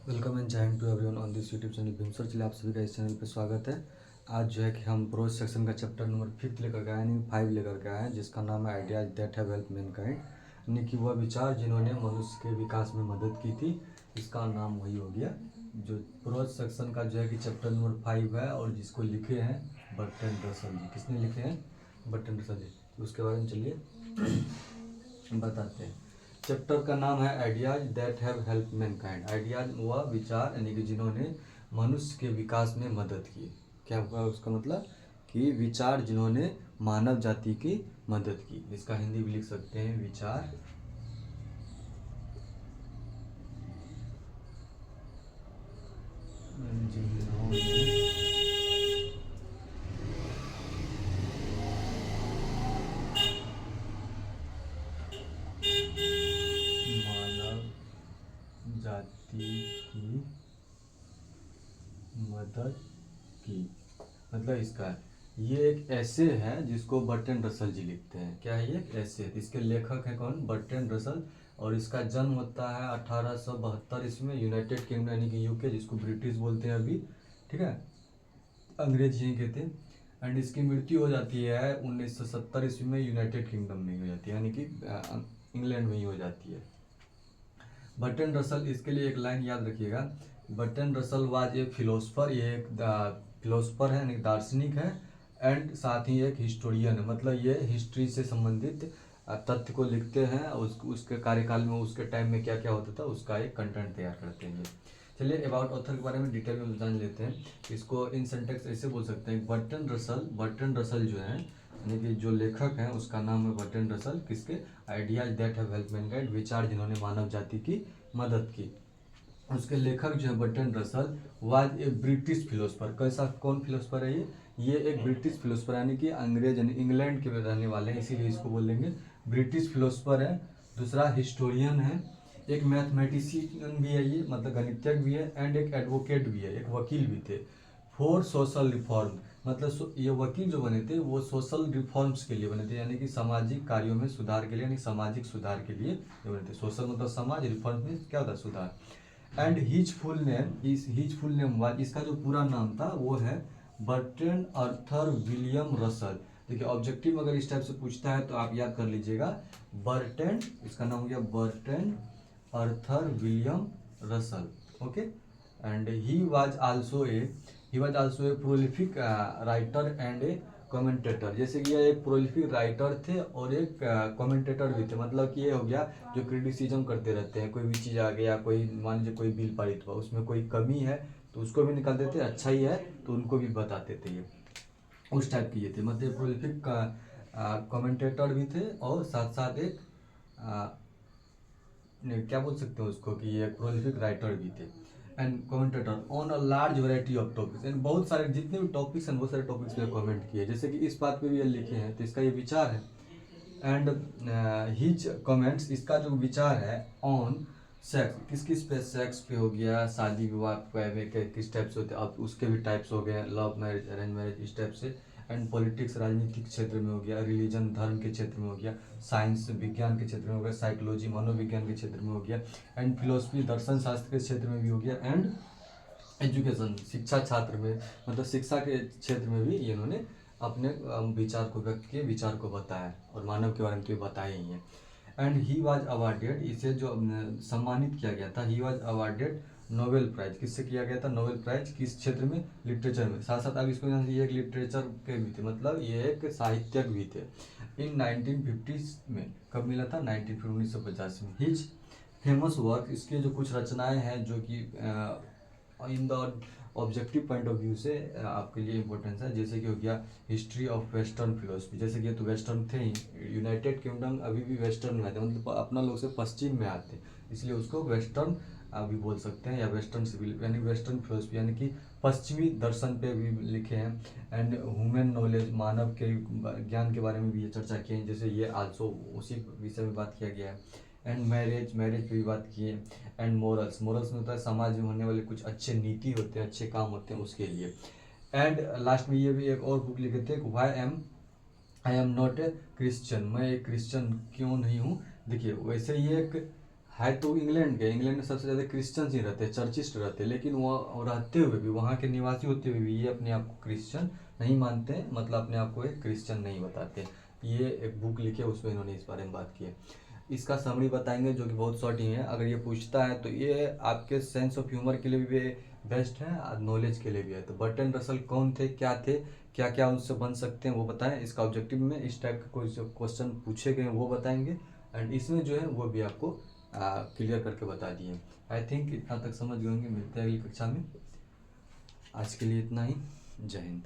Welcome and Jai Hind to everyone on this YouTube channel Bhimsir. चलिए आप सभी का इस चैनल पे स्वागत है। आज जो है कि हम प्रोज सेक्शन का चैप्टर नंबर 5 लेकर के आए, यानी 5 लेकर के आए हैं, जिसका नाम है ideas that have help Mankind, यानी कि वह विचार जिन्होंने मनुष्य के विकास में मदद की थी। इसका नाम वही हो गया। जो प्रोज सेक्शन का जो है कि चैप्टर नंबर 5 है और जिसको लिखे हैं बर्ट्रैंड रसल जी। किसने लिखे हैं? बर्ट्रैंड रसल जी। तो उसके बारे में चलिए बताते हैं। चैप्टर का नाम है ideas that have help Mankind. Ideas वह विचार यानी कि जिन्होंने मनुष्य के विकास में मदद की। क्या हुआ उसका मतलब? कि विचार जिन्होंने मानव जाति की मदद की। इसका हिंदी भी लिख सकते हैं, विचार जिन्होंने मानव जाति की मदद की। मतलब इसका ये एक ऐसे है जिसको बर्ट्रैंड रसल जी लिखते हैं। क्या है ये? एक ऐसे है। इसके लेखक है कौन? Bertrand Russell. और इसका जन्म होता है 1872 ईस्वी में, यूनाइटेड किंगडम यानी कि यूके, जिसको ब्रिटिश बोलते हैं अभी। ठीक है, अंग्रेज यहीं कहते हैं। एंड इसकी मृत्यु हो जाती है 1970 ईस्वी में, यूनाइटेड किंगडम में ही हो जाती है, यानी कि इंग्लैंड में ही हो जाती है। बर्ट्रैंड रसल, इसके लिए एक लाइन याद रखिएगा। Bertrand Russell was a philosopher. ये एक फिलोसफर है, यानी दार्शनिक है। एंड साथ ही एक हिस्टोरियन है, मतलब ये हिस्ट्री से संबंधित तथ्य को लिखते हैं। उसके कार्यकाल में, उसके टाइम में क्या क्या होता था, उसका एक कंटेंट तैयार करते हैं। चलिए अबाउट ऑथर के बारे में डिटेल में जान लेते हैं। इसको इन सेंटेक्स ऐसे बोल सकते हैं, बर्ट्रैंड रसल जो है, यानी कि जो लेखक हैं उसका नाम है बर्ट्रैंड रसल। किसके? Ideas that have help Mankind, विचार जिन्होंने मानव जाति की मदद की। उसके लेखक जो है Bertrand Russell was a British philosopher. कैसा, कौन फिलोसफर है ये एक ब्रिटिश फिलोसफर, यानी कि अंग्रेज यानी इंग्लैंड के रहने वाले हैं, इसीलिए इसको बोलेंगे ब्रिटिश फिलोसफर है। दूसरा हिस्टोरियन है, एक मैथमेटिशियन भी है ये, मतलब गणितज्ञ भी है, एंड एक एडवोकेट भी है, एक वकील भी थे। फॉर सोशल रिफॉर्म, मतलब ये वकील जो बने थे वो सोशल रिफॉर्म्स के लिए बने थे, यानी कि सामाजिक कार्यों में सुधार के लिए, यानी सामाजिक सुधार के लिए ये बने थे। सोशल मतलब समाज, रिफॉर्म में क्या होता है? सुधार। एंड हिज फुल नेम, इस हिज फुल नेम वाज, इसका जो पूरा नाम था वो है बर्ट्रैंड आर्थर विलियम रसल। देखिए ऑब्जेक्टिव अगर इस टाइप से पूछता है तो आप याद कर लीजिएगा, बर्ट्रैंड, इसका नाम हो गया Bertrand Arthur William Russell. Okay. And he was also a prolific writer and A commentator. जैसे कि ये एक प्रोलिफिक राइटर थे और एक कमेंटेटर भी थे। मतलब कि ये हो गया जो क्रिटिसिज्म करते रहते हैं, कोई भी चीज़ आ गया, कोई मान लीजिए कोई बिल पारित हुआ, उसमें कोई कमी है तो उसको भी निकाल देते, अच्छा ही है तो उनको भी बताते थे। ये उस टाइप के ये थे, मतलब प्रोलिफिक कमेंटेटर भी थे और साथ साथ एक क्या बोल सकते हैं उसको, कि ये प्रोलिफिक राइटर भी थे and commentator on a large variety of topics. And बहुत सारे जितने भी टॉपिक्स हैं बहुत सारे टॉपिक्स पे कमेंट किए, जैसे कि इस बात पे भी ये लिखे हैं, तो इसका ये विचार है। एंड हिज कमेंट्स, इसका जो विचार है ऑन सेक्स, किस किस पे? सेक्स पे हो गया, शादी विवाह पे किस टाइप से होते हैं, अब उसके भी टाइप्स हो गए, लव मैरिज, अरेंज मैरिज, इस टाइप से। एंड पॉलिटिक्स, राजनीतिक क्षेत्र में हो गया, रिलीजन, धर्म के क्षेत्र में हो गया, साइंस, विज्ञान के क्षेत्र में हो गया, साइकोलॉजी, मनोविज्ञान के क्षेत्र में हो गया, एंड फिलोसफी, दर्शन शास्त्र के क्षेत्र में भी हो गया, एंड एजुकेशन, शिक्षा छात्र में, मतलब शिक्षा के क्षेत्र में भी इन्होंने अपने विचार को व्यक्त किए, विचार को बताया, और मानव के बारे में तो ये बताया ही है। एंड ही वाज अवार्डेड, इसे जो सम्मानित किया गया था, he was awarded Nobel prize. किससे किया गया था नोबेल प्राइज? किस क्षेत्र में? लिटरेचर में। साथ साथ अब इसको यहाँ से ये एक लिटरेचर के भी थे, मतलब ये एक साहित्यक भी थे। इन 1950 में, कब मिला था? 1950 में। हिज फेमस वर्क, इसके जो कुछ रचनाएं हैं जो कि in the objective point of view से आपके लिए इंपॉर्टेंस है, जैसे कि हो गया हिस्ट्री ऑफ वेस्टर्न फिलोसफी। जैसे कि ये तो वेस्टर्न थे ही, यूनाइटेड किंगडम अभी भी वेस्टर्न में आते हैं, मतलब अपना लोग से पश्चिम में आते हैं, इसलिए उसको वेस्टर्न भी बोल सकते हैं, या वेस्टर्न सिविल, यानी वेस्टर्न फिलोसफी, यानी कि पश्चिमी दर्शन पे भी लिखे हैं। एंड ह्यूमन नॉलेज, मानव के ज्ञान के बारे में भी ये चर्चा की है, जैसे ये आल्सो उसी विषय में बात किया गया है। एंड मैरिज पे भी बात की है। एंड मोरल्स में होता है समाज में होने वाले कुछ अच्छे नीति होते हैं, अच्छे काम होते हैं, उसके लिए। एंड लास्ट में ये भी एक और बुक लिखे थे, why I am not a Christian, मैं एक क्रिश्चियन क्यों नहीं हूँ। देखिए वैसे ये एक है तो इंग्लैंड में सबसे ज़्यादा क्रिश्चियंस ही रहते हैं, चर्चिस्ट रहते हैं, लेकिन वो रहते हुए भी, वहाँ के निवासी होते हुए भी ये अपने आप को क्रिश्चियन नहीं मानते हैं, मतलब अपने आप को एक क्रिश्चियन नहीं बताते। ये एक बुक लिखे, उसमें इन्होंने इस बारे में बात की है। इसका समरी बताएंगे जो कि बहुत शॉर्ट ही है। अगर ये पूछता है तो ये आपके सेंस ऑफ ह्यूमर के लिए भी बेस्ट है और नॉलेज के लिए भी है। तो बर्ट्रैंड रसल कौन थे, क्या थे, क्या क्या उनसे बन सकते हैं वो बताएं। इसका ऑब्जेक्टिव में इस टाइप के कोई जो क्वेश्चन पूछे गए हैं वो बताएंगे, एंड इसमें जो है वो भी आपको क्लियर करके बता दिए। आई थिंक इतना तक समझ गए होंगे। मिलते हैं अगली कक्षा में। आज के लिए इतना ही। जय हिंद।